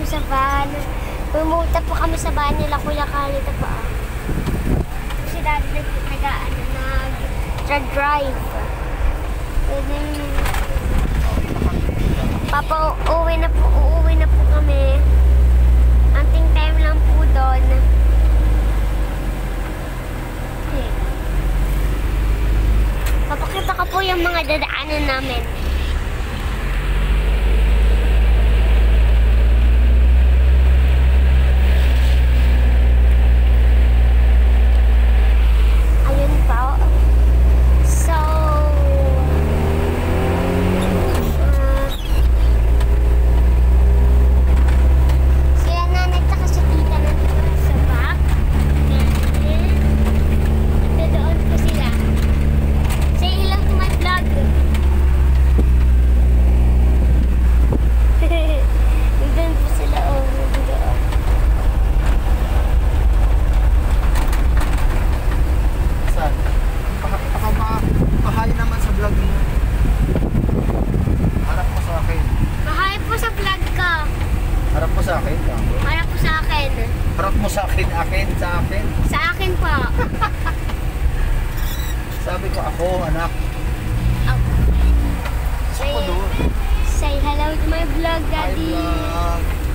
sa van. Pumunta po kami sa van nila Kuya Kalita pa. Si Daddy nag-drive. And then, uuwi na po kami. Anting time lang po doon. Okay. Papakita ko po yung mga dadaanan namin. Sa akin po. Sabi ko ako, anak. Say hello to my vlog, Daddy. Hi, vlog.